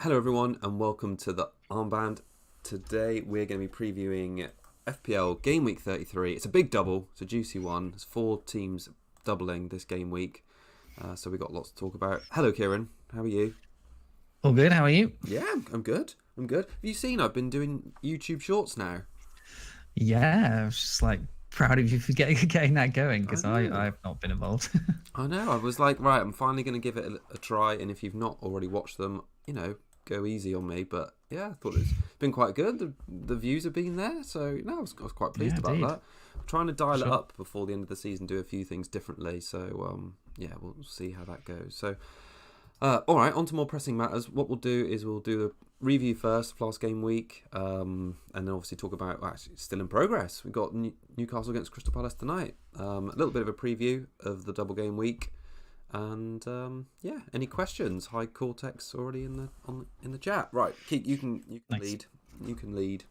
Hello everyone and welcome to the Armband. Today we're going to be previewing FPL Gameweek 33. It's a big double, it's a juicy one. There's 4 teams doubling this game week, so we've got lots to talk about. Hello Kieran, how are you? All good, how are you? Yeah, I'm good. Have you seen I've been doing YouTube Shorts now? Yeah, I was just like proud of you for getting that going because I know. I've not been involved. I know, I was like, right, I'm finally going to give it a try, and if you've not already watched them, go easy on me. But yeah, I thought it's been quite good. The views have been there, so no, I was quite pleased Yeah, about indeed. that. I'm trying to dial it Sure. up before the end of the season, do a few things differently. So yeah, we'll see how that goes. So all right, on to more pressing matters. What we'll do is we'll do the review first for last game week, and then obviously talk about actually it's still in progress. We've got Newcastle against Crystal Palace tonight. A little bit of a preview of the double game week, and yeah, any questions? Hi Cortex already in the chat. Right, Keith, you can Nice. lead. You can lead.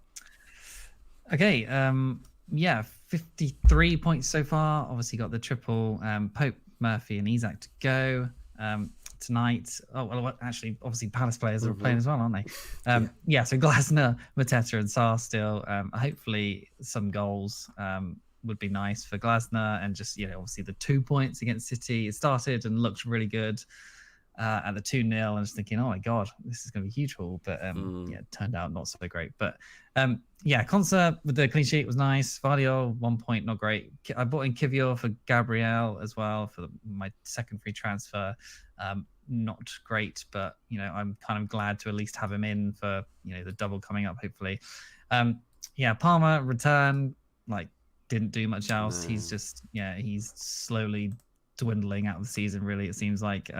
Okay, yeah, 53 points so far. Obviously got the triple Pope, Murphy and Isak to go tonight. Oh, well, actually, obviously Palace players are playing as well, aren't they? Yeah, so Glasner, Mateta and Sarr still. Hopefully some goals would be nice for Glasner, and just, obviously the 2 points against City. It started and looked really good at the 2-0, and just thinking, oh my god, this is going to be a huge haul. But yeah, it turned out not so great. But yeah, Concert with the clean sheet was nice. Vardiol 1 point, not great. I bought in Kivior for Gabriel as well for my second free transfer. Not great, but I'm kind of glad to at least have him in for the double coming up, hopefully. Yeah, Palmer return, like, didn't do much else. No. He's just he's slowly dwindling out of the season, really, it seems like.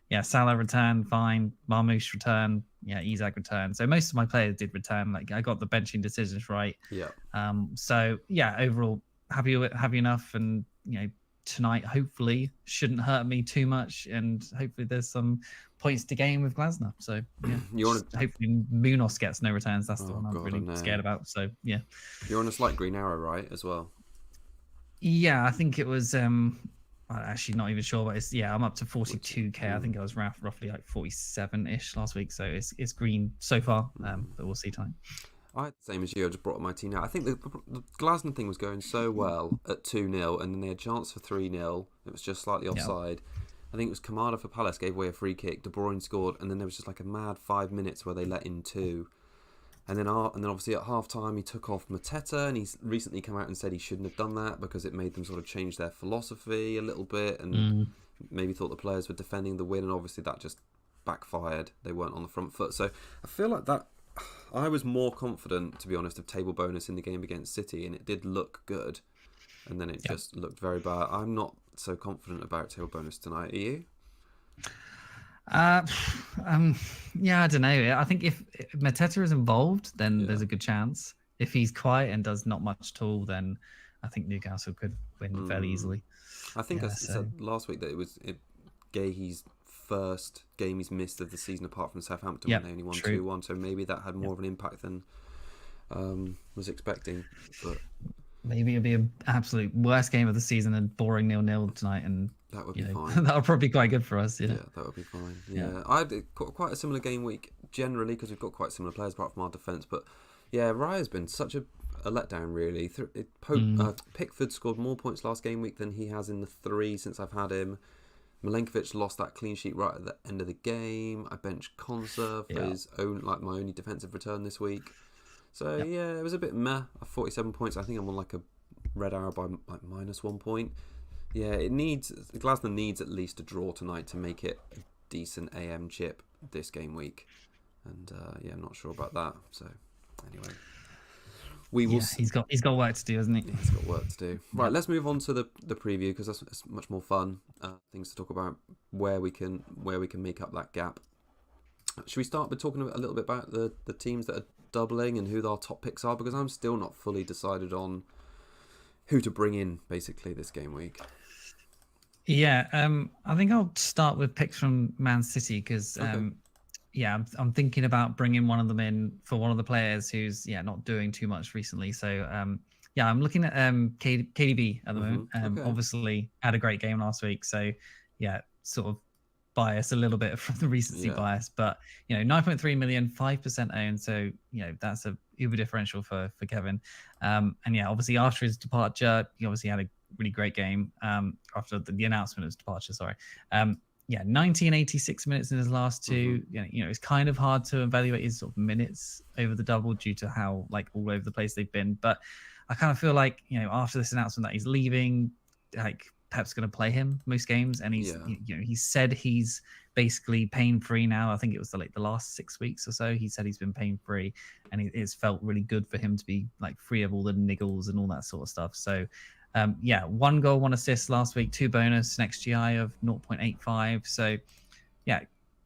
Yeah, Salah return, fine. Marmoush return, yeah, Isak return. So most of my players did return. Like, I got the benching decisions right. Yeah. So yeah, overall happy enough, and tonight hopefully shouldn't hurt me too much, and hopefully there's some points to gain with Glasner. So yeah, hopefully Munoz gets no returns. That's the one I'm really scared about. So yeah, you're on a slight green arrow, right, as well? Yeah, I think it was. I'm actually not even sure, but I'm up to 42k. I think I was roughly like 47-ish last week, so it's green so far. But we'll see time. Same as you. I just brought up my team now. I think the Glasner thing was going so well at 2-0, and then they had a chance for 3-0. It was just slightly offside. I think it was Kamada for Palace gave away a free kick. De Bruyne scored, and then there was just like a mad 5 minutes where they let in 2. And then obviously at half time he took off Mateta, and he's recently come out and said he shouldn't have done that because it made them sort of change their philosophy a little bit, and maybe thought the players were defending the win, and obviously that just backfired. They weren't on the front foot. So I feel like that I was more confident, to be honest, of table bonus in the game against City, and it did look good, and then it just looked very bad. I'm not so confident about table bonus tonight. Are you? Yeah, I don't know. I think if Mateta is involved, then there's a good chance. If he's quiet and does not much at all, then I think Newcastle could win fairly easily. I think I said last week that it was Gahey's first game he's missed of the season, apart from Southampton when they only won 2-1. So maybe that had more of an impact than was expecting. But maybe it'll be an absolute worst game of the season and boring 0-0 tonight, and that would be fine. That would probably be quite good for us. Yeah, that would be fine. Yeah, I had quite a similar game week generally because we've got quite similar players apart from our defence. But yeah, Raya's been such a letdown, really. Pickford scored more points last game week than he has in the 3 since I've had him. Milenkovic lost that clean sheet right at the end of the game. I benched Konsa for his own, like my only defensive return this week. So yeah, it was a bit meh. 47 points. I think I'm on like a red arrow by like -1 point. Yeah, Glasner needs at least a draw tonight to make it a decent AM chip this game week, and yeah, I'm not sure about that. So anyway, we will. He's got work to do, hasn't he? He's got work to do. Right, let's move on to the preview because that's much more fun. Things to talk about where we can make up that gap. Should we start by talking a little bit about the teams that are doubling and who our top picks are? Because I'm still not fully decided on who to bring in basically this game week. Yeah, I think I'll start with picks from Man City because yeah, I'm thinking about bringing one of them in for one of the players who's not doing too much recently. So yeah, I'm looking at KDB at the moment. Obviously had a great game last week, so yeah, sort of bias a little bit from the recency bias, but 9.3 million, 5% owned. So that's a uber differential for Kevin. And yeah, obviously after his departure, he obviously had a really great game after the announcement of his departure. Sorry. 90 and 86 minutes in his last two. It's kind of hard to evaluate his sort of minutes over the double due to how like all over the place they've been. But I kind of feel like after this announcement that he's leaving, like Pep's going to play him most games, and he said he's basically pain free now. I think it was the last 6 weeks or so. He said he's been pain free, and it's felt really good for him to be like free of all the niggles and all that sort of stuff. So, 1 goal, 1 assist last week, 2 bonus, an XGI of 0.85. So, yeah,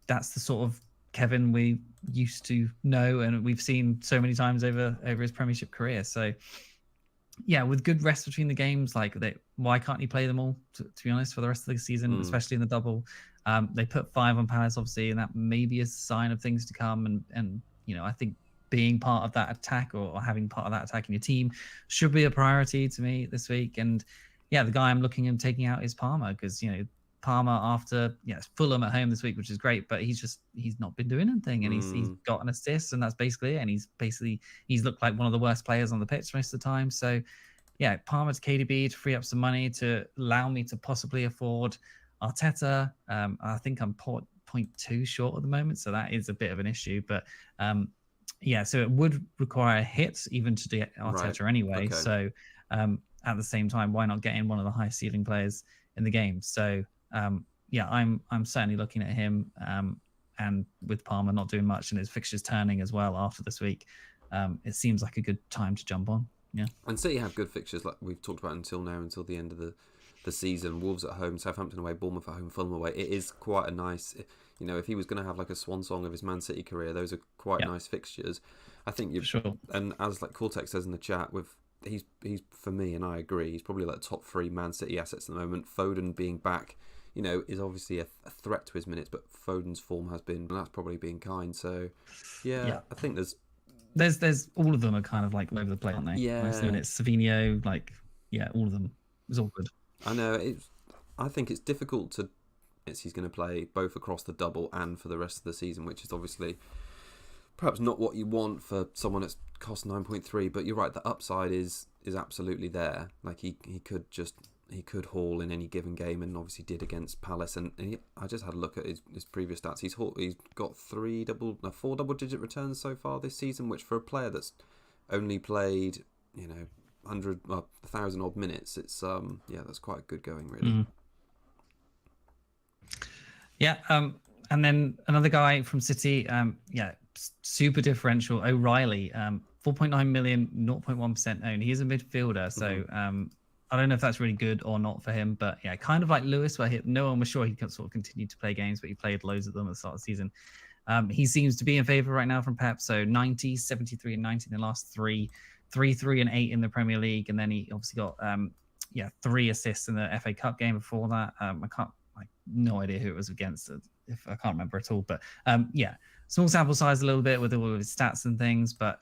that's the sort of Kevin we used to know and we've seen so many times over his Premiership career. So. Yeah, with good rest between the games, why can't he play them all? To be honest, for the rest of the season, especially in the double, they put 5 on Palace, obviously, and that may be a sign of things to come. And I think being part of that attack or having part of that attack in your team should be a priority to me this week. And yeah, the guy I'm looking at taking out is Palmer because Palmer after it's Fulham at home this week, which is great, but he's not been doing anything, and he's got an assist, and that's basically it. And he's looked like one of the worst players on the pitch most of the time. So yeah, Palmer to KDB to free up some money to allow me to possibly afford Arteta. I think I'm 0.2 short at the moment, so that is a bit of an issue. But so it would require a hit even to do Arteta anyway. Okay. So at the same time, why not get in one of the high ceiling players in the game? So I'm certainly looking at him, and with Palmer not doing much and his fixtures turning as well after this week, it seems like a good time to jump on. Yeah, and City have good fixtures like we've talked about until the end of the season. Wolves at home, Southampton away, Bournemouth at home, Fulham away. It is quite a nice, if he was going to have like a swan song of his Man City career, those are quite nice fixtures. I think you've sure. And as like Cortex says in the chat, he's for me, and I agree, he's probably like top 3 Man City assets at the moment. Foden being back, is obviously a threat to his minutes, but Foden's form has been, and that's probably being kind. So, I think there's all of them are kind of like all over the place, aren't they? Yeah. Most of it, Savinho, all of them. It's all good. I know. I think it's difficult to. He's going to play both across the double and for the rest of the season, which is obviously perhaps not what you want for someone that's cost 9.3. But you're right, the upside is absolutely there. Like he could haul in any given game, and obviously did against Palace. And I just had a look at his previous stats. He's got 4 double-digit returns so far this season, which for a player that's only played 1,000 odd minutes, it's that's quite good going really. And then another guy from City, super differential, O'Reilly, 4.9 million, 0.1% owned. He is a midfielder, so I don't know if that's really good or not for him, but kind of like Lewis, where no one was sure he could sort of continue to play games, but he played loads of them at the start of the season. He seems to be in favour right now from Pep, so 90, 73 and 90 in the last 3, 3 and 8 in the Premier League, and then he obviously got 3 assists in the FA Cup game before that. No idea who it was against, if I can't remember at all, but small sample size a little bit with all of his stats and things, but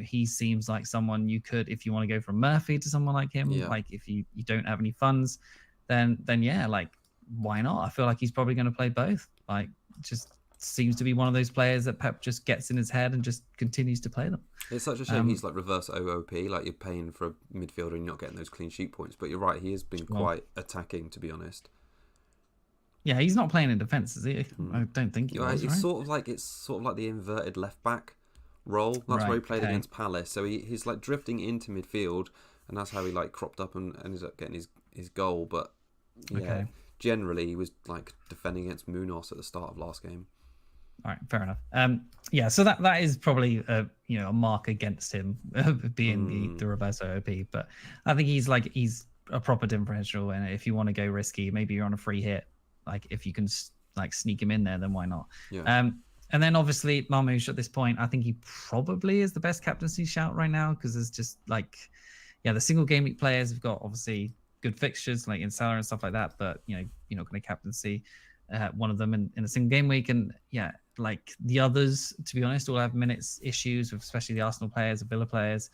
he seems like someone you could, if you want to go from Murphy to someone like him, like if you don't have any funds, then why not? I feel like he's probably going to play both. Like, just seems to be one of those players that Pep just gets in his head and just continues to play them. It's such a shame he's like reverse OOP, like you're paying for a midfielder and you're not getting those clean sheet points, but you're right, he has been quite attacking, to be honest. Yeah, he's not playing in defence, is he? I don't think he was, it's sort of like the inverted left back role. That's where he played against Palace. So he's like drifting into midfield, and that's how he like cropped up and ended up getting his goal. But generally he was like defending against Munoz at the start of last game. All right, fair enough. So that is probably a mark against him being the reverse OOP. But I think he's a proper differential, and if you want to go risky, maybe you're on a free hit. Like if you can sneak him in there, then why not? Yeah. And then obviously Marmoush at this point, I think he probably is the best captaincy shout right now, because there's just the single game week players have got obviously good fixtures like in Salah and stuff like that, but you're not going to captaincy one of them in a single game week. And like the others, to be honest, all have minutes issues, especially the Arsenal players, the Villa players.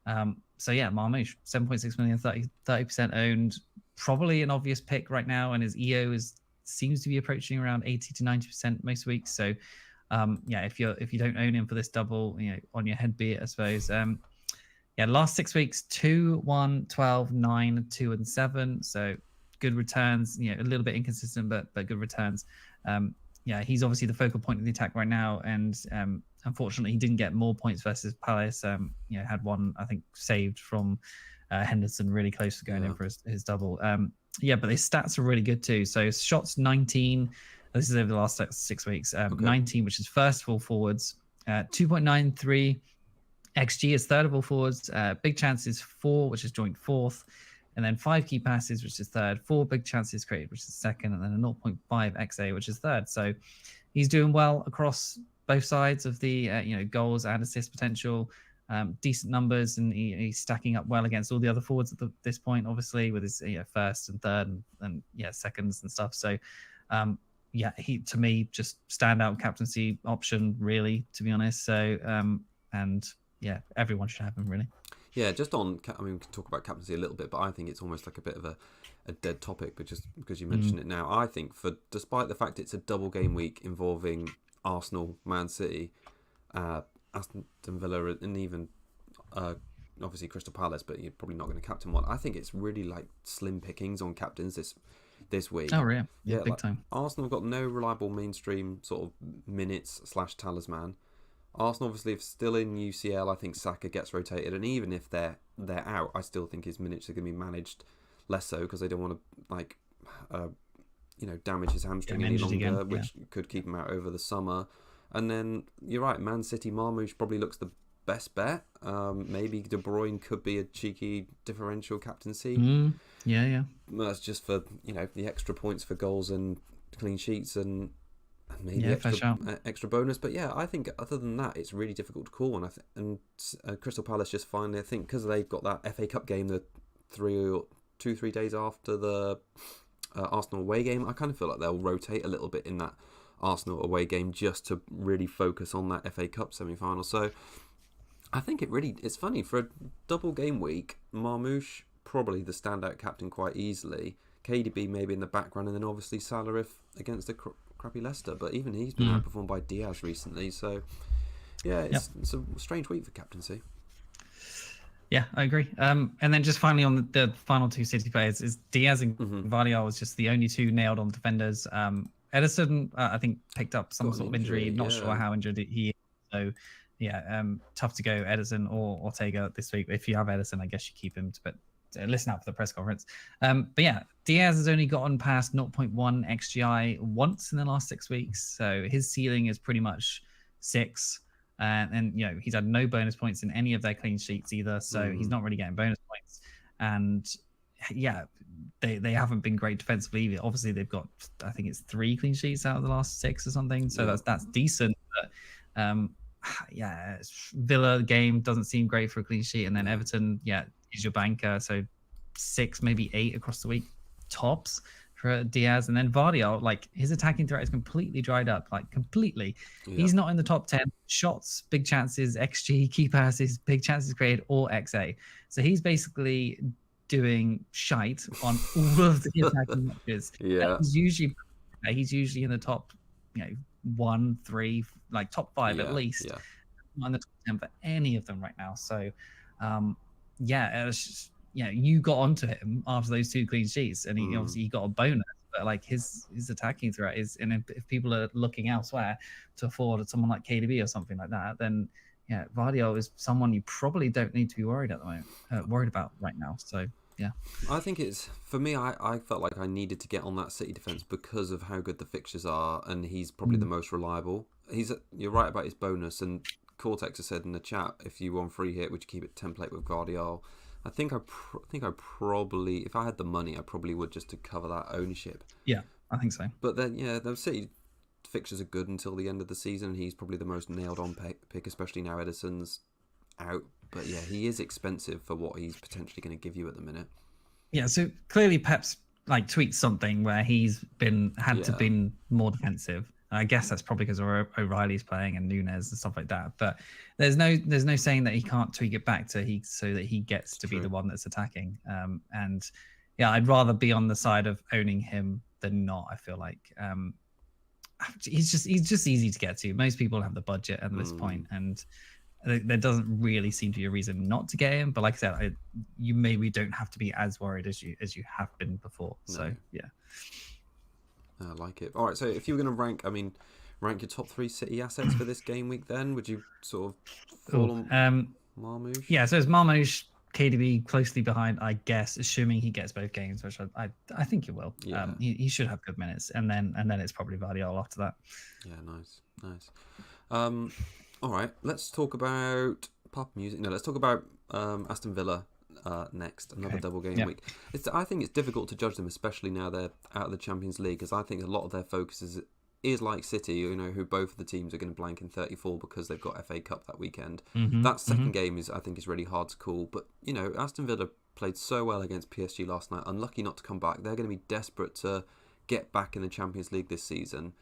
Marmoush, 7.6 million, 30% owned, probably an obvious pick right now, and his EO is seems to be approaching around 80 to 90% most weeks. So yeah, if you don't own him for this double, on your head be it, I suppose. Yeah, last 6 weeks, 2, 1, 12, 9, 2, and 7. So good returns, a little bit inconsistent, but good returns. Yeah, he's obviously the focal point of the attack right now, and unfortunately, he didn't get more points versus Palace. Had one, I think, saved from Henderson, really close to going in for his double. Yeah, but his stats are really good too. So shots 19. This is over the last 6 weeks. 19, which is first of all forwards. 2.93 XG is third of all forwards. Big chances 4, which is joint fourth. And then 5 key passes, which is third. 4 big chances created, which is second. And then a 0.5 XA, which is third. So he's doing well across both sides of the goals and assist potential. Decent numbers, and he's stacking up well against all the other forwards at this point, obviously, with his first and third and seconds and stuff. So yeah, he, to me, just standout captaincy option, really, to be honest. So and yeah, everyone should have him, really. Yeah, just on, I mean, we can talk about captaincy a little bit, but I think it's almost like a bit of a dead topic, but just because you mentioned it now. I think despite the fact it's a double game week involving Arsenal, Man City, Aston Villa, and even obviously Crystal Palace, but you're probably not going to captain one. I think it's really like slim pickings on captains this week. Oh, yeah, big like, time. Arsenal have got no reliable mainstream sort of minutes / talisman. Arsenal obviously if still in UCL, I think Saka gets rotated, and even if they're out, I still think his minutes are going to be managed less so because they don't want to damage his hamstring any longer, which could keep him out over the summer. And then you're right, Man City, Marmoush probably looks the best bet. Maybe De Bruyne could be a cheeky differential captaincy. Yeah. That's just for the extra points for goals and clean sheets and maybe extra bonus. But yeah, I think other than that, it's really difficult to call. And Crystal Palace just finally, I think, because they've got that FA Cup game the 3 days after the Arsenal away game, I kind of feel like they'll rotate a little bit in that Arsenal away game just to really focus on that FA Cup semi-final. So I think it's funny for a double game week. Marmoush probably the standout captain quite easily. KDB maybe in the background, and then obviously Salah if against a crappy Leicester, but even he's been outperformed by Diaz recently. So yeah, it's a strange week for captaincy. Yeah, I agree. And then just finally on the final two City players is Diaz and Vardiol was just the only two nailed on defenders. Ederson, I think, picked up some sort of injury. Not sure how injured he is. So yeah, tough to go Ederson or Ortega this week. If you have Ederson, I guess you keep him. But listen out for the press conference. But yeah, Diaz has only gotten past 0.1 XGI once in the last 6 weeks. So his ceiling is pretty much 6. And he's had no bonus points in any of their clean sheets either. So he's not really getting bonus points. And yeah, they haven't been great defensively either. Obviously, they've got, I think it's 3 clean sheets out of the last 6 or something. So that's decent. But Villa game doesn't seem great for a clean sheet. And then Everton, is your banker. So 6, maybe 8 across the week tops for Diaz. And then Vardiol, like his attacking threat is completely dried up, like completely. He's not in the top 10 shots, big chances, XG, key passes, big chances created, or XA. So he's basically doing shite on all of the attacking matches. He's usually in the top 1, 3, like top 5 at least. Not in the top 10 for any of them right now. So it was just, you got onto him after those 2 clean sheets, and he obviously got a bonus. But like his attacking threat is, and if people are looking elsewhere to afford someone like KDB or something like that, then Vardiol is someone you probably don't need to be worried about right now. So yeah, I think it's, for me, I felt like I needed to get on that City defence because of how good the fixtures are, and he's probably the most reliable. You're right about his bonus, and Cortex has said in the chat, if you want free hit, would you keep it template with Guardiola? I think I probably, if I had the money, I probably would, just to cover that ownership. Yeah, I think so. But then, the City fixtures are good until the end of the season, and he's probably the most nailed on pick, especially now Ederson's out. But yeah, he is expensive for what he's potentially going to give you at the minute. Yeah, so clearly Pep's like tweets something where he's had to be more defensive. I guess that's probably because O'Reilly's playing and Nunes and stuff like that. But there's no saying that he can't tweak it back so that he gets to be the one that's attacking. And yeah, I'd rather be on the side of owning him they're not. I feel like he's just easy to get to. Most people have the budget at this point, and there doesn't really seem to be a reason not to get him. But like I said, you maybe don't have to be as worried as you have been before. No. So yeah, I like it. All right, so if you were going to rank your top 3 City assets for this game week, then would you sort of fall on Marmoush? Yeah, so it's Marmoush, KDB closely behind, I guess, assuming he gets both games, which I think he will. Yeah. He should have good minutes, and then it's probably Vardiol after that. Yeah, nice. All right, let's talk about pop music. No, let's talk about Aston Villa next. Another double game week. I think it's difficult to judge them, especially now they're out of the Champions League, because I think a lot of their focus is like City, who both of the teams are going to blank in 34 because they've got FA Cup that weekend. That second game I think is really hard to call. But Aston Villa played so well against PSG last night, unlucky not to come back. They're going to be desperate to get back in the Champions League this season.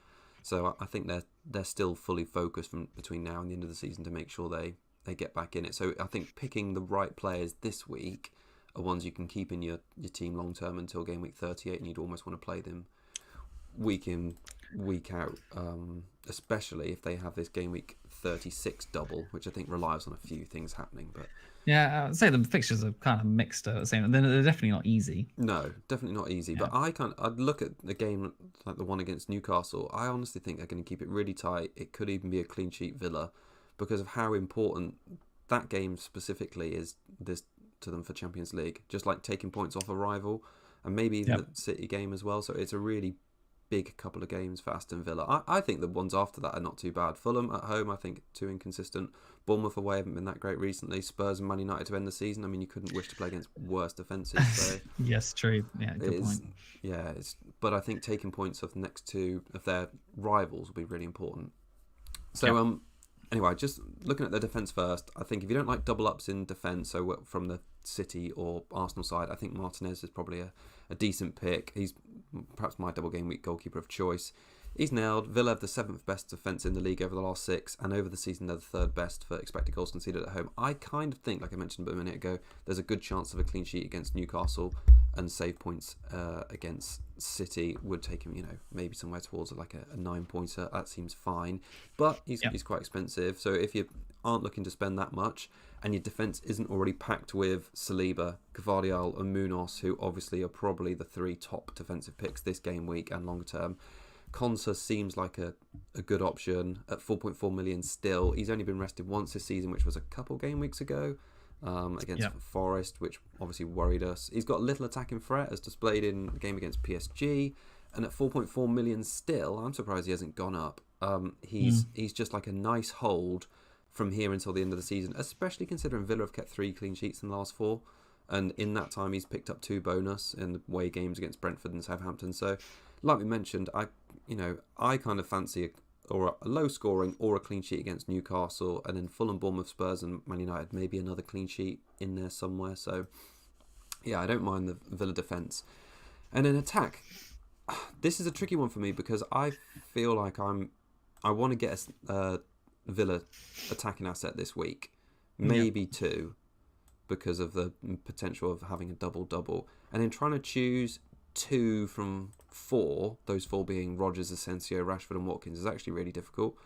So I think they're still fully focused from between now and the end of the season to make sure they get back in it. So I think picking the right players this week are ones you can keep in your team long term until game week 38, and you'd almost want to play them week in, week out, especially if they have this game week 36 double, which I think relies on a few things happening. But yeah, I'd say the fixtures are kind of mixed at the same time. They're definitely not easy. No, definitely not easy. Yeah. But I'd look at a game like the one against Newcastle. I honestly think they're going to keep it really tight. It could even be a clean sheet Villa because of how important that game specifically is this to them for Champions League. Just like taking points off a rival, and maybe even the City game as well. So it's a really big couple of games for Aston Villa. I think the ones after that are not too bad. Fulham at home, I think, too inconsistent. Bournemouth away haven't been that great recently. Spurs and Man United to end the season. I mean, you couldn't wish to play against worse defences. So yes, true. Yeah, good point. Yeah, but I think taking points off the next two of their rivals will be really important. So anyway, just looking at their defence first, I think if you don't like double ups in defence, so from the City or Arsenal side, I think Martinez is probably a decent pick. He's perhaps my double game week goalkeeper of choice. He's nailed. Villa have the 7th best defence in the league over the last 6, and over the season they're the 3rd best for expected goals conceded at home. I kind of think, like I mentioned a minute ago, there's a good chance of a clean sheet against Newcastle, and save points against City would take him, maybe somewhere towards like a 9-pointer. That seems fine, but he's quite expensive. So if you aren't looking to spend that much, and your defence isn't already packed with Saliba, Gvardiol and Munoz, who obviously are probably the 3 top defensive picks this game week and long term, Konsa seems like a good option at 4.4 million still. He's only been rested once this season, which was a couple game weeks ago against Forest, which obviously worried us. He's got little attacking threat as displayed in the game against PSG, and at 4.4 million still, I'm surprised he hasn't gone up. He's just like a nice hold from here until the end of the season, especially considering Villa have kept 3 clean sheets in the last 4, and in that time he's picked up 2 bonus in the away games against Brentford and Southampton. So like we mentioned, I kind of fancy a low scoring or a clean sheet against Newcastle, and then Fulham, Bournemouth, Spurs and Man United, maybe another clean sheet in there somewhere. So yeah, I don't mind the Villa defence. And then attack, this is a tricky one for me because I feel like I want to get a Villa attacking asset this week, maybe 2, because of the potential of having a double-double, and then trying to choose 2 from 4, those 4 being Rodgers, Asensio, Rashford and Watkins, is actually really difficult.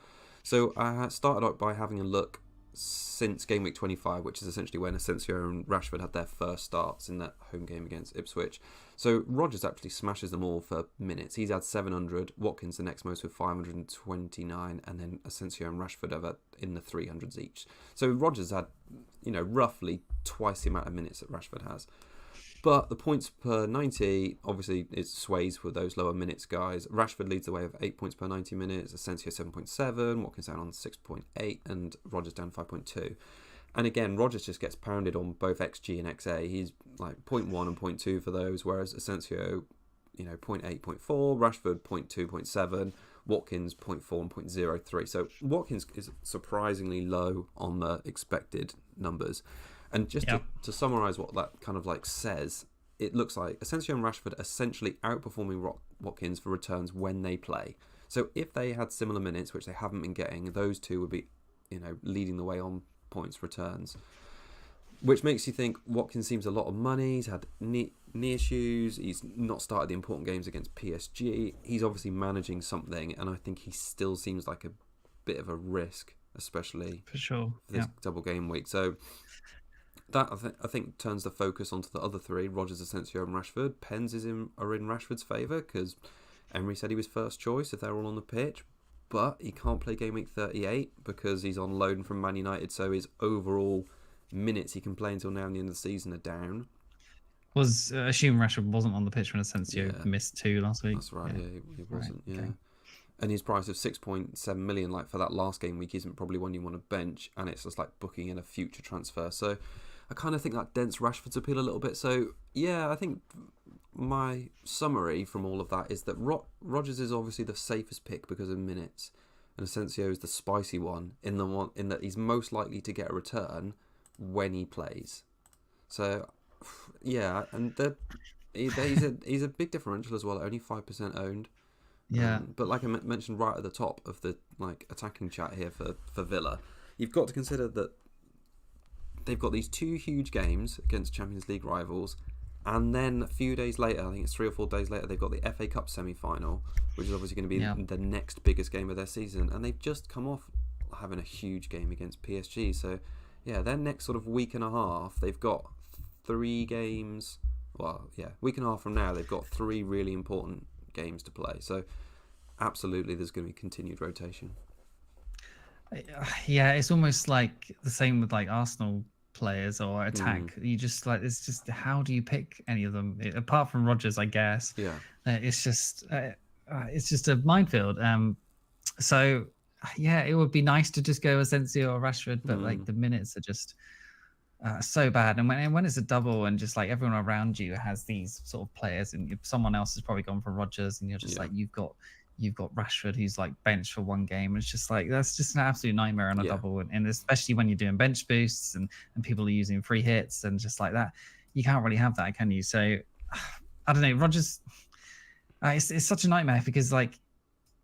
So I started out by having a look since game week 25, which is essentially when Asensio and Rashford had their first starts in that home game against Ipswich. So Rodgers actually smashes them all for minutes. He's had 700, Watkins the next most with 529, and then Asensio and Rashford are in the 300s each. So Rodgers had, roughly twice the amount of minutes that Rashford has. But the points per 90, obviously, it sways with those lower minutes guys. Rashford leads the way with 8 points per 90 minutes, Asensio 7.7, Watkins down on 6.8, and Rodgers down 5.2. And again, Rodgers just gets pounded on both XG and XA. He's like 0.1 and 0.2 for those, whereas Asensio, 0.8, 0.4, Rashford 0.2, 0.7, Watkins 0.4 and 0.03. So Watkins is surprisingly low on the expected numbers. And just to summarise what that kind of like says, it looks like Asensio and Rashford essentially outperforming Watkins for returns when they play. So if they had similar minutes, which they haven't been getting, those two would be, leading the way on points returns. Which makes you think Watkins seems a lot of money. He's had knee issues. He's not started the important games against PSG. He's obviously managing something, and I think he still seems like a bit of a risk, especially For sure. for this double game week. So that I think turns the focus onto the other three: Rodgers, Asensio, and Rashford. Pens are in Rashford's favour because Emery said he was first choice if they're all on the pitch, but he can't play game week 38 because he's on loan from Man United. So his overall minutes he can play until now and the end of the season are down. Was assume Rashford wasn't on the pitch when Asensio missed 2 last week. That's right. Yeah, he wasn't. Right, okay. And his price of 6.7 million, like for that last game week, isn't probably one you want to bench, and it's just like booking in a future transfer. So I kind of think that dents Rashford's appeal a little bit. So yeah, I think my summary from all of that is that Rodgers is obviously the safest pick because of minutes, and Asensio is the spicy one in that he's most likely to get a return when he plays. So yeah, and he's a big differential as well, only 5% owned. Yeah, but like I mentioned right at the top of the attacking chat here for Villa, you've got to consider that they've got these 2 huge games against Champions League rivals, and then a few days later, I think it's 3 or 4 days later, they've got the FA Cup semi-final, which is obviously going to be the next biggest game of their season, and they've just come off having a huge game against PSG. So yeah, their next sort of week and a half, they've got 3 games. Well, yeah, week and a half from now, they've got 3 really important games to play. So absolutely there's going to be continued rotation. Yeah, it's almost like the same with like Arsenal players or attack. You just like, it's just, how do you pick any of them apart from Rodgers, I guess? Yeah, it's just a minefield. So yeah, it would be nice to just go Asensio or Rashford, but like the minutes are just so bad. And when it's a double and just like everyone around you has these sort of players, and someone else has probably gone for Rodgers, and you're just like, you've got Rashford who's like benched for 1 game. It's just like, that's just an absolute nightmare on a double, and especially when you're doing bench boosts and people are using free hits and just like that, you can't really have that, can you? So I don't know, Rodgers, it's such a nightmare because like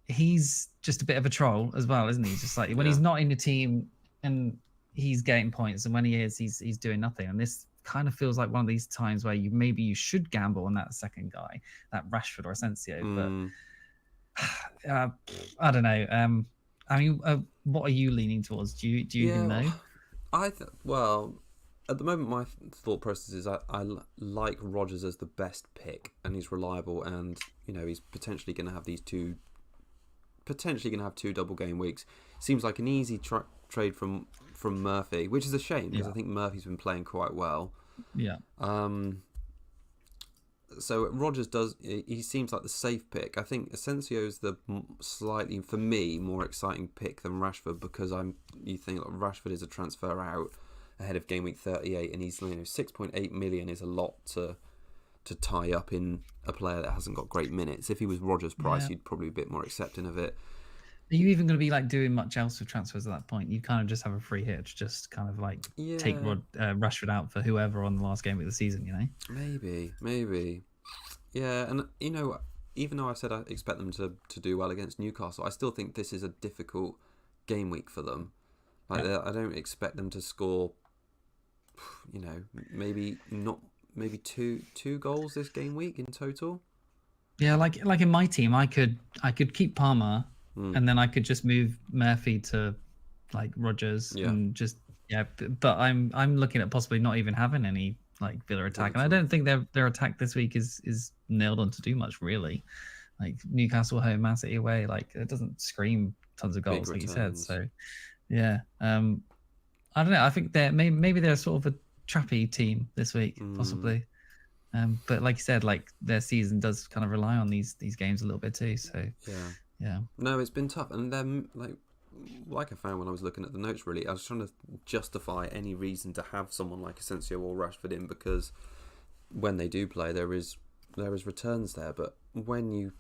he's just a bit of a troll as well, isn't he? Just like when he's not in the team and he's getting points, and when he is, he's doing nothing. And this kind of feels like one of these times where you should gamble on that second guy, that Rashford or Asensio, but I don't know. I mean, what are you leaning towards? Do you even know? Well, at the moment, my thought process is I like Rodgers as the best pick, and he's reliable, and he's potentially going to have two double game weeks. Seems like an easy trade from Murphy, which is a shame because I think Murphy's been playing quite well. Yeah. So Rodgers he seems like the safe pick. I think Asensio's the slightly, for me, more exciting pick than Rashford, because you think like Rashford is a transfer out ahead of game week 38, and he's 6.8 million is a lot to tie up in a player that hasn't got great minutes. If he was Rodgers' price, you'd probably be a bit more accepting of it. Are you even going to be like doing much else with transfers at that point? You kind of just have a free hit to just kind of like take Rashford out for whoever on the last game of the season, Maybe. Yeah, and even though I said I expect them to do well against Newcastle, I still think this is a difficult game week for them. Like I don't expect them to score, maybe two goals this game week in total. Yeah, like in my team, I could keep Palmer. And then I could just move Murphy to like Rodgers and just but I'm looking at possibly not even having any like Villa attack, and I don't think their attack this week is nailed on to do much really. Like Newcastle home, Man City away, like it doesn't scream tons of goals like you said. So yeah, I don't know. I think maybe they're sort of a trappy team this week, possibly. But like you said, like their season does kind of rely on these games a little bit too. So yeah. No, it's been tough, and then like I found when I was looking at the notes, really, I was trying to justify any reason to have someone like Asensio or Rashford in, because when they do play, there is returns there. But when you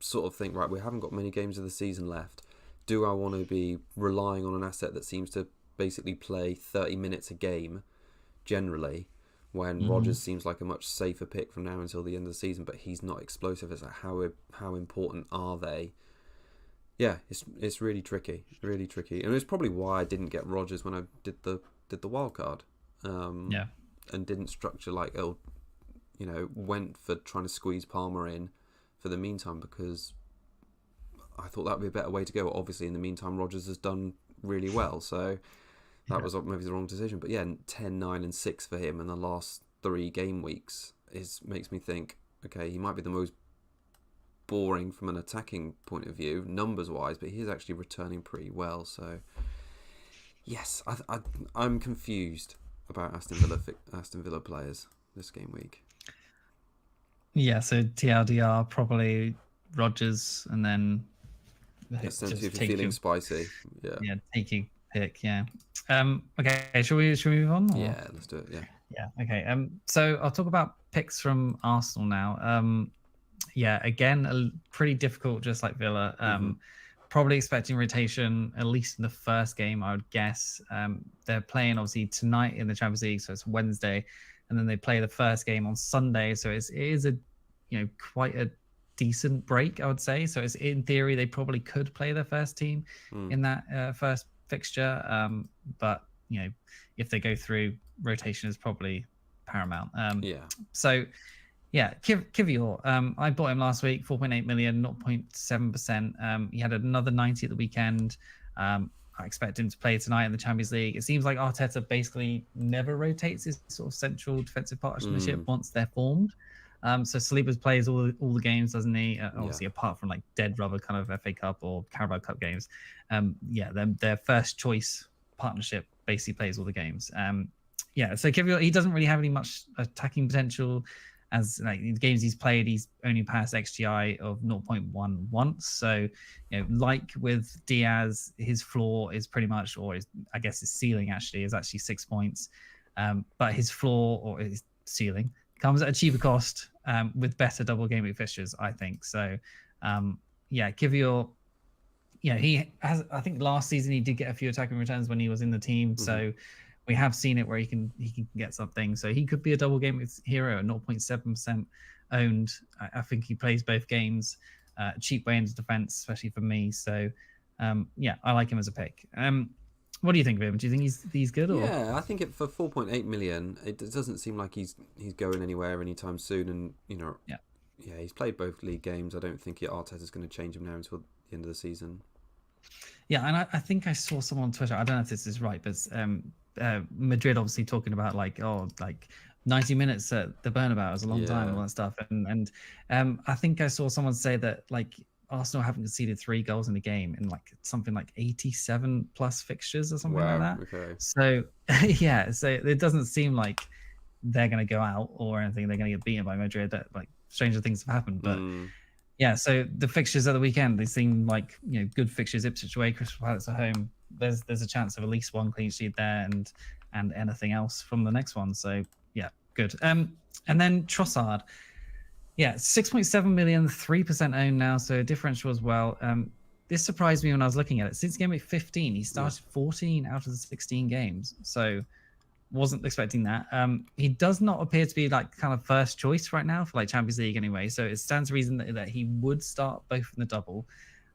sort of think, right, we haven't got many games of the season left, do I want to be relying on an asset that seems to basically play 30 minutes a game generally, when Rodgers seems like a much safer pick from now until the end of the season, but he's not explosive? It's like, how important are they? Yeah, it's really tricky, and it's probably why I didn't get Rodgers when I did the wild card, and didn't structure like went for trying to squeeze Palmer in for the meantime, because I thought that would be a better way to go. Obviously, in the meantime, Rodgers has done really well, so that was maybe the wrong decision. But yeah, 10, 9 and 6 for him in the last 3 game weeks makes me think, okay, he might be the most boring from an attacking point of view, numbers-wise, but he's actually returning pretty well. So yes, I'm confused about Aston Villa players this game week. Yeah, so TLDR probably Rodgers, and then essentially if you're feeling spicy. Yeah, take your pick. Yeah. Okay, should we move on? Or? Yeah, let's do it. Yeah. Okay. So I'll talk about picks from Arsenal now. Yeah, again, pretty difficult, just like Villa. Probably expecting rotation, at least in the first game, I would guess. They're playing, obviously, tonight in the Champions League, so it's Wednesday. And then they play the first game on Sunday. So it is a, quite a decent break, I would say. So it's, in theory, they probably could play their first team in that first fixture. But, if they go through, rotation is probably paramount. So... yeah, Kivior. I bought him last week, 4.8 million, 0.7%. He had another 90 at the weekend. I expect him to play tonight in the Champions League. It seems like Arteta basically never rotates his sort of central defensive partnership once they're formed. So Saliba plays all the games, doesn't he? Obviously, apart from like dead rubber kind of FA Cup or Carabao Cup games. Their first choice partnership basically plays all the games. So Kivior, he doesn't really have any much attacking potential. As like the games he's played, he's only passed XGI of 0.1 once. So, like with Diaz, his floor is pretty much, I guess his ceiling is actually 6 points. But his floor or his ceiling comes at a cheaper cost with better double game week fixtures, I think. So, Kivior, he has. I think last season he did get a few attacking returns when he was in the team. So. We have seen it where he can get something. So he could be a double game with hero at 0.7% owned. I think he plays both games. Cheap way into defense, especially for me. So I like him as a pick. What do you think of him? Do you think he's good? Or? Yeah, I think for 4.8 million, it doesn't seem like he's going anywhere anytime soon. And he's played both league games. I don't think Arteta's going to change him now until the end of the season. Yeah, and I think I saw someone on Twitter. I don't know if this is right, but Madrid obviously talking about like 90 minutes at the Bernabeu is a long time and all that stuff. And I think I saw someone say that like Arsenal haven't conceded 3 goals in a game in like something like 87 plus fixtures or something like that. Okay. So so it doesn't seem like they're going to go out or anything. They're going to get beaten by Madrid. That like stranger things have happened, but. Yeah, so the fixtures at the weekend, they seem like good fixtures. Ipswich away, Crystal Palace at home. There's a chance of at least 1 clean sheet there, and anything else from the next one. So yeah, good. And then Trossard, 6.7 million, 3% owned now, so differential as well. This surprised me when I was looking at it. Since game week 15, he started 14 out of the 16 games. So wasn't expecting that. He does not appear to be like kind of first choice right now for like Champions League anyway. So it stands to reason that he would start both in the double.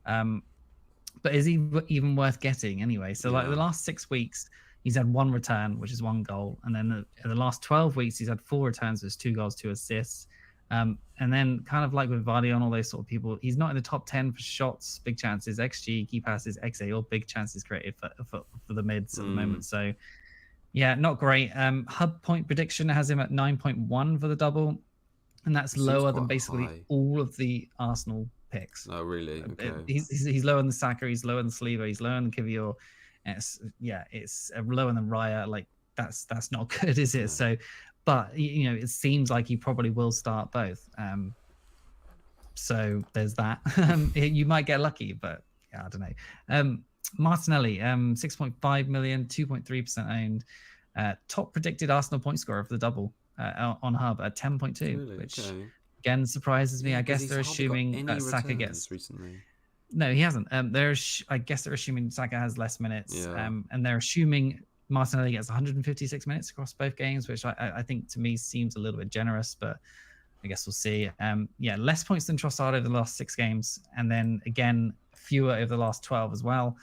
But is he even worth getting anyway? So like the last 6 weeks, he's had 1 return, which is 1 goal. And then in the last 12 weeks, he's had 4 returns, there's 2 goals, 2 assists. And then kind of like with Vardy and all those sort of people, he's not in the top 10 for shots, big chances, XG, key passes, XA, or big chances created for the mids at the moment. So yeah, not great. Hub point prediction has him at 9.1 for the double, and that's lower than basically all of the Arsenal picks. Oh, really? Okay. He's lower than Saka, he's lower than Saliba, he's lower than Kivior. It's lower than Raya. Like that's not good, is it? No. So, but it seems like he probably will start both. So there's that. You might get lucky, but yeah, I don't know. Martinelli, 6.5 million, 2.3% owned. Top predicted Arsenal point scorer for the double on Hub at 10.2, really? Which again surprises me. I guess they're assuming that Saka gets recently. No, he hasn't. I guess they're assuming Saka has less minutes, and they're assuming Martinelli gets 156 minutes across both games, which I think to me seems a little bit generous, but I guess we'll see. Less points than Trossard over the last 6 games, and then again fewer over the last 12 as well.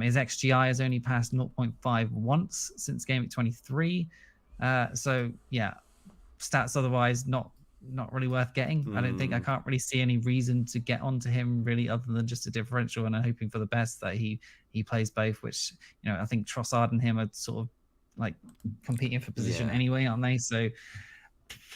His XGI has only passed 0.5 once since game week 23. stats otherwise not really worth getting. I don't think I can't really see any reason to get onto him really other than just a differential, and I'm hoping for the best that he plays both, which I think Trossard and him are sort of like competing for position anyway, aren't they? So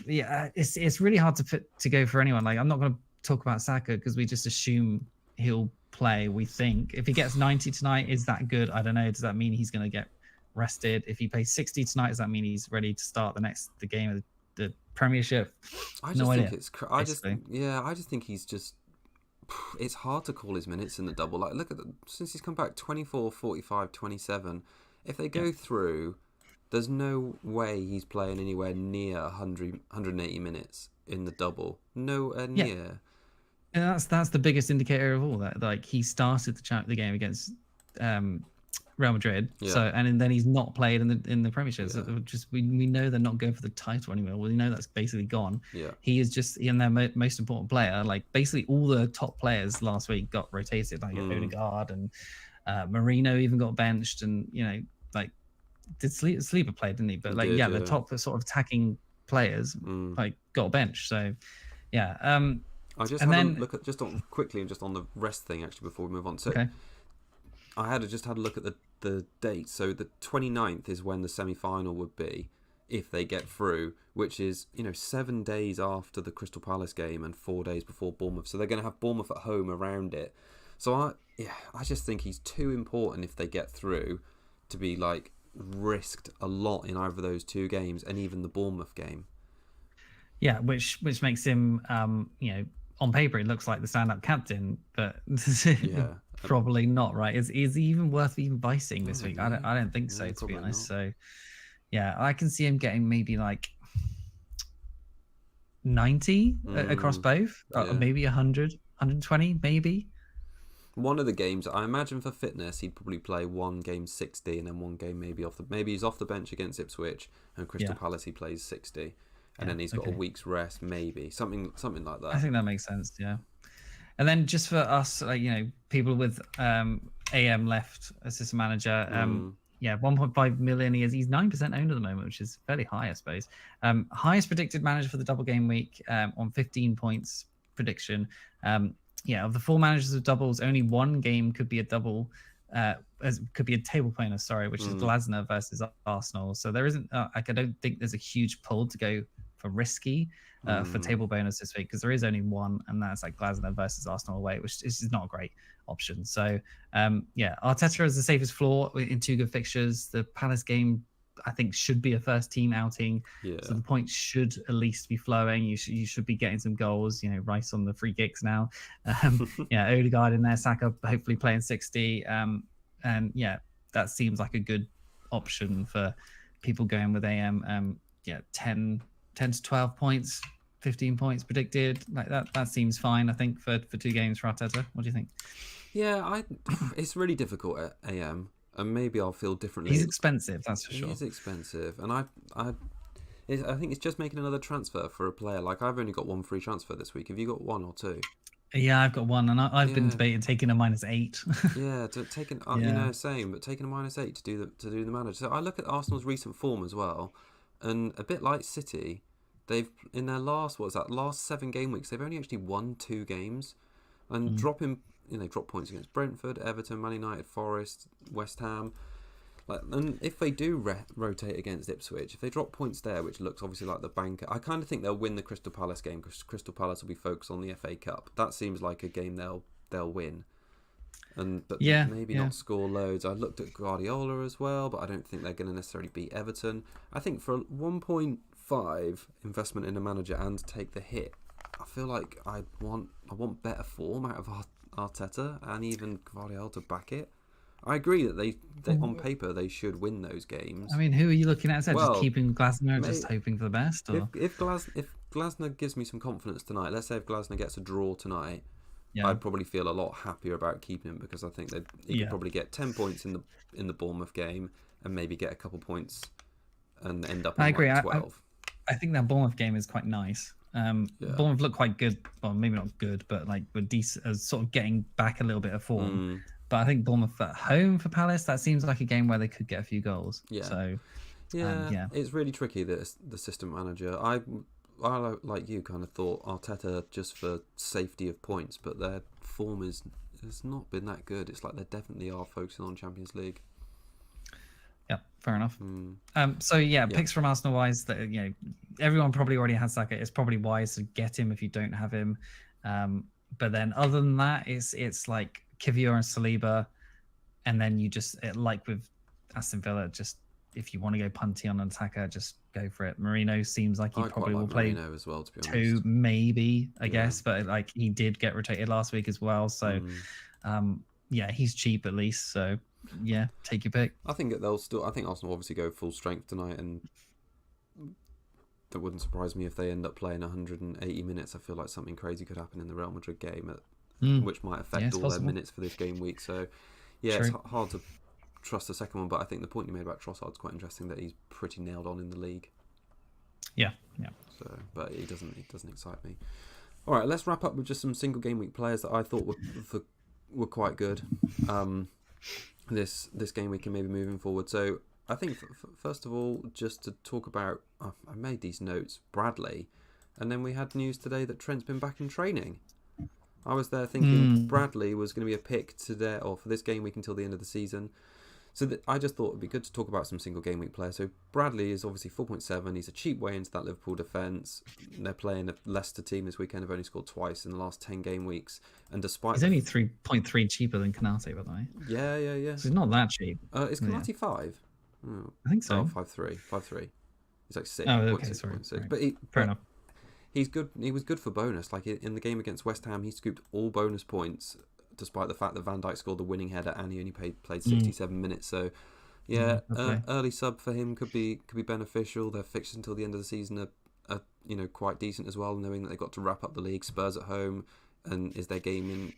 yeah, it's really hard to go for anyone. Like I'm not going to talk about Saka because we just assume he'll play. We think if he gets 90 tonight, is that good? I don't know. Does that mean he's going to get rested? If he plays 60 tonight, does that mean he's ready to start the game of the Premiership? I just think it's. I just think he's just. It's hard to call his minutes in the double. Like look at since he's come back 24, 45, 27. If they go through, there's no way he's playing anywhere near 180 minutes in the double. Nowhere near. And that's the biggest indicator of all that. Like he started the game against Real Madrid, and then he's not played in the Premiership. So just we know they're not going for the title anymore. We know that's basically gone. Yeah, he is just their most important player. Like basically all the top players last week got rotated, like Odegaard and Marino even got benched, and like did Sleeper play, didn't he? But the top sort of attacking players like got benched. So I just had a look at quickly on the rest thing actually before we move on. So I just had a look at the date. So the 29th is when the semi-final would be if they get through, which is 7 days after the Crystal Palace game and 4 days before Bournemouth. So they're going to have Bournemouth at home around it. So I just think he's too important if they get through to be like risked a lot in either of those two games and even the Bournemouth game. Yeah, which makes him on paper, he looks like the stand-up captain, but probably not, right? Is he even worth even vicing this week? I don't think so, to be honest. Not. So, yeah, I can see him getting maybe like 90 across both, maybe 100, 120, maybe. One of the games, I imagine for fitness, he'd probably play one game 60 and then one game maybe he's off the bench against Ipswich and Crystal Palace he plays 60. And then he's got a week's rest, maybe something like that. I think that makes sense. Yeah, and then just for us, like people with AM left assistant manager, 1.5 million. He's 9% owned at the moment, which is fairly high, I suppose. Highest predicted manager for the double game week on 15 points prediction. Of the 4 managers of doubles, only one game could be a double. Could be a table planner, which is Glasner versus Arsenal. So there isn't I don't think there's a huge pull to go for risky for table bonus this week because there is only one, and that's like Glasner versus Arsenal away, which is not a great option. So Arteta is the safest floor in 2 good fixtures. The Palace game I think should be a first team outing, so the points should at least be flowing. You should be getting some goals. Rice on the free kicks now. Odegaard in there, Saka hopefully playing 60. And that seems like a good option for people going with AM. 10 to 12 points, 15 points predicted. Like that seems fine, I think, for 2 games for Arteta. What do you think? Yeah, it's really difficult at AM, and maybe I'll feel differently. He's expensive, that's for sure. He's expensive, and I think it's just making another transfer for a player. Like I've only got 1 free transfer this week. Have you got 1 or 2? Yeah, I've got 1, and I've been debating taking a -8. Same, but taking a -8 to do the manager. So I look at Arsenal's recent form as well, and a bit like City, they've in their last 7 game weeks, they've only actually won 2 games, and drop points against Brentford, Everton, Man United, Forest, West Ham. And if they do rotate against Ipswich, if they drop points there, which looks obviously like the banker, I kind of think they'll win the Crystal Palace game because Crystal Palace will be focused on the FA Cup. That seems like a game they'll win, but maybe not score loads. I looked at Guardiola as well, but I don't think they're going to necessarily beat Everton. I think for 1.5 investment in a manager and take the hit, I feel like I want better form out of Arteta and even Guardiola to back it. I agree that they on paper they should win those games. I mean, who are you looking at? Just keeping Glasner, just hoping for the best? Or? If Glasner gives me some confidence tonight, let's say if Glasner gets a draw tonight, I'd probably feel a lot happier about keeping him because I think that he could probably get 10 points in the Bournemouth game and maybe get a couple points and end up. I agree. 12. I think that Bournemouth game is quite nice. Bournemouth look quite good. Well, maybe not good, but like we're decent, sort of getting back a little bit of form. But I think Bournemouth at home for Palace, that seems like a game where they could get a few goals. Yeah. So Yeah. It's really tricky, the assistant manager. I like you kind of thought Arteta just for safety of points, but their form has not been that good. It's like they definitely are focusing on Champions League. Yeah, fair enough. So yeah, picks from Arsenal wise, that everyone probably already has Saka. It's probably wise to get him if you don't have him. But then other than that, it's like Kivior and Saliba, and then you just like with Aston Villa, just if you want to go punty on an attacker, just go for it. Marino seems like he probably will play Marino as well, to be two, honest. maybe, I guess, but like he did get rotated last week as well, so he's cheap at least. So yeah, take your pick. I think I think Arsenal will obviously go full strength tonight, and that wouldn't surprise me if they end up playing 180 minutes. I feel like something crazy could happen in the Real Madrid game, which might affect all their minutes for this game week. So yeah, True. It's hard to trust the second one, but I think the point you made about Trossard's quite interesting, that he's pretty nailed on in the league. Yeah. So, but he doesn't excite me. All right, let's wrap up with just some single game week players that I thought were quite good. This game week and maybe moving forward. So I think first of all, just to talk about, I made these notes, Bradley, and then we had news today that Trent's been back in training. I was there thinking Bradley was going to be a pick today or for this game week until the end of the season. So I just thought it'd be good to talk about some single game week players. So Bradley is obviously 4.7. He's a cheap way into that Liverpool defence. They're playing a Leicester team this weekend. They've only scored twice in the last 10 game weeks. And despite he's only 3.3 cheaper than Konate, by the way. Yeah. So he's not that cheap. Is Konate 5? Oh. I think so. Oh, 5.3. He's like 6. Oh, okay, sorry. But fair enough. He's good. He was good for bonus. Like in the game against West Ham, he scooped all bonus points, despite the fact that Van Dijk scored the winning header and he only played 67 minutes. So, yeah, early sub for him could be beneficial. Their fixtures until the end of the season are quite decent as well, knowing that they've got to wrap up the league. Spurs at home, and is their game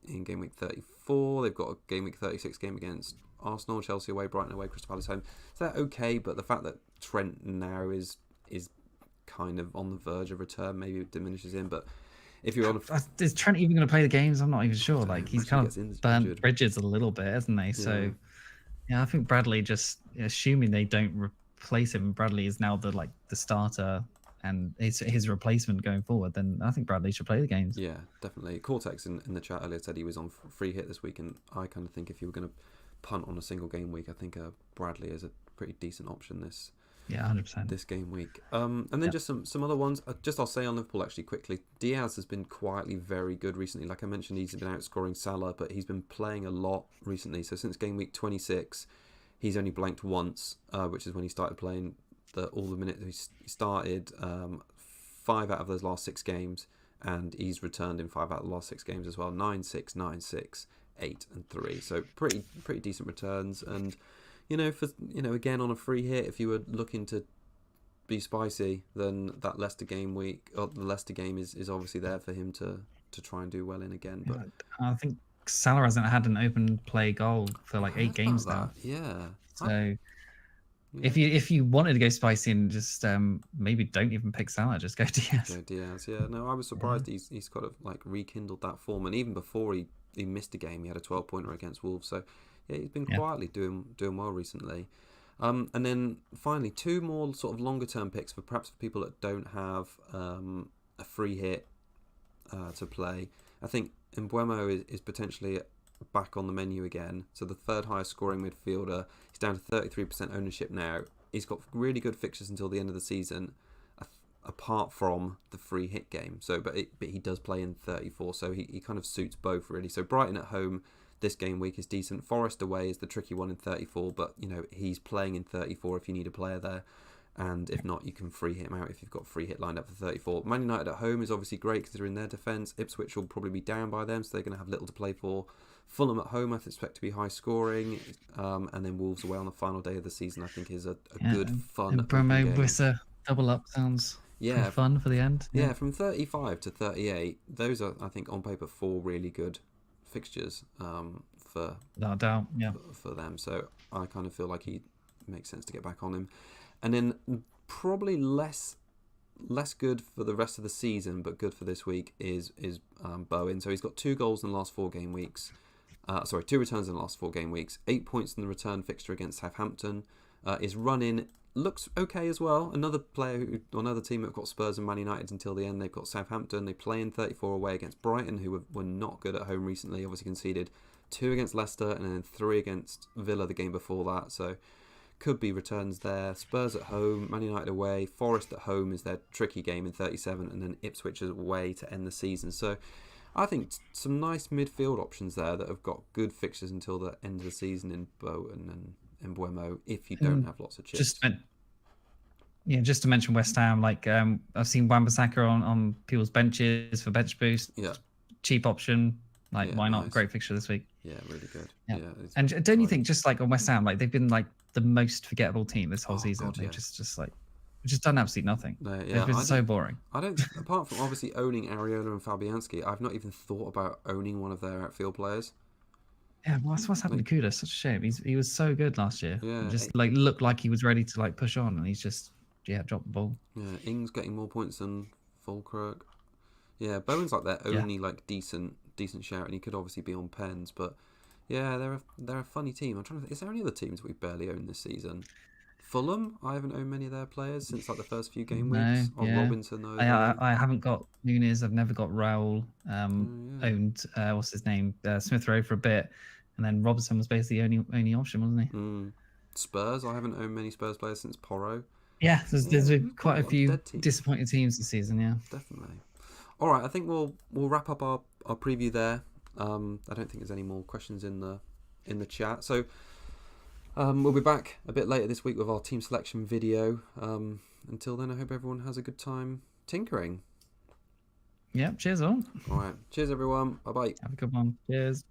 in game week 34. They've got a game week 36 game against Arsenal, Chelsea away, Brighton away, Crystal Palace home. So they're okay, but the fact that Trent now is kind of on the verge of return maybe diminishes him. But if you're on is Trent even going to play the games? I'm not even sure. Like he's kind of burnt bridges a little bit, hasn't he? Yeah. So yeah, I think Bradley, just assuming they don't replace him, Bradley is now the starter and his replacement going forward, then I think Bradley should play the games. Yeah, definitely. Cortex in the chat earlier said he was on free hit this week, and I kind of think if you were going to punt on a single game week, I think Bradley is a pretty decent option this 100% this game week. And then just some other ones. I'll say on Liverpool actually quickly. Diaz has been quietly very good recently. Like I mentioned, he's been outscoring Salah, but he's been playing a lot recently. So since game week 26, he's only blanked once, which is when he started playing all the minutes he started. 5 out of those last 6 games, and he's returned in 5 out of the last 6 games as well. 9-6, 9-6, 8 and 3. So pretty decent returns. And again on a free hit, if you were looking to be spicy, then that Leicester game week, or the Leicester game is obviously there for him to try and do well in again. But I think Salah hasn't had an open play goal for like 8 games now. Yeah. So if you wanted to go spicy and just maybe don't even pick Salah, just go Diaz. Go Diaz. Yeah. No, I was surprised he's kind of like rekindled that form, and even before he missed a game, he had a 12-pointer against Wolves. So yeah, he's been quietly doing well recently. And then finally, 2 more sort of longer term picks for people that don't have a free hit to play. I think Mbeumo is potentially back on the menu again. So the third highest scoring midfielder. He's down to 33% ownership now. He's got really good fixtures until the end of the season, apart from the free hit game. So, but he does play in 34, so he kind of suits both really. So Brighton at home this game week is decent. Forest away is the tricky one in 34, but he's playing in 34 if you need a player there, and if not, you can free hit him out if you've got free hit lined up for 34. Man United at home is obviously great considering their defence. Ipswich will probably be down by them, so they're going to have little to play for. Fulham at home I expect to be high scoring, and then Wolves away on the final day of the season I think is a good fun Bromo Wissa double up sounds fun for the end. Yeah, from 35 to 38, those are I think on paper 4 really good fixtures for no doubt for them. So I kind of feel like he makes sense to get back on him. And then probably less good for the rest of the season, but good for this week is Bowen. So he's got 2 goals in the last 4 game weeks. 2 returns in the last 4 game weeks. 8 points in the return fixture against Southampton. His run-in looks okay as well. Another another team that've got Spurs and Man United until the end. They've got Southampton. They play in 34 away against Brighton, who were not good at home recently. Obviously conceded 2 against Leicester and then 3 against Villa the game before that. So could be returns there. Spurs at home, Man United away, Forest at home is their tricky game in 37, and then Ipswich away to end the season. So I think some nice midfield options there that have got good fixtures until the end of the season in Bolton and Mbeumo if you don't have lots of chips. Just to mention West Ham, like I've seen Wan-Bissaka on people's benches for bench boost. Yeah. Cheap option. Like, why not? Great fixture this week. Yeah, really good. Yeah. And don't you think, just like on West Ham, like they've been like the most forgettable team this whole season. God, they've just done absolutely nothing. They've been so boring. I don't. Apart from obviously owning Areola and Fabianski, I've not even thought about owning one of their outfield players. Yeah, what's happened to Kuda? Such a shame. He was so good last year. Yeah, just like looked like he was ready to like push on, and he's just dropped the ball. Yeah, Ings getting more points than Fulkirk. Yeah, Bowen's like their only like decent shout, and he could obviously be on pens, but yeah, they're a funny team. I'm trying to think, is there any other teams we've barely owned this season? Fulham, I haven't owned many of their players since like the first few game weeks. Robinson, though. I haven't got Nunes. I've never got Raul. Owned what's his name? Smith Rowe for a bit, and then Robinson was basically the only option, wasn't he? Spurs, I haven't owned many Spurs players since Porro. Yeah, there's been quite a few disappointing teams this season. Yeah, definitely. All right, I think we'll wrap up our preview there. I don't think there's any more questions in the chat. So we'll be back a bit later this week with our team selection video. Until then, I hope everyone has a good time tinkering. Yeah, cheers all. All right, cheers everyone. Bye bye. Have a good one. Cheers.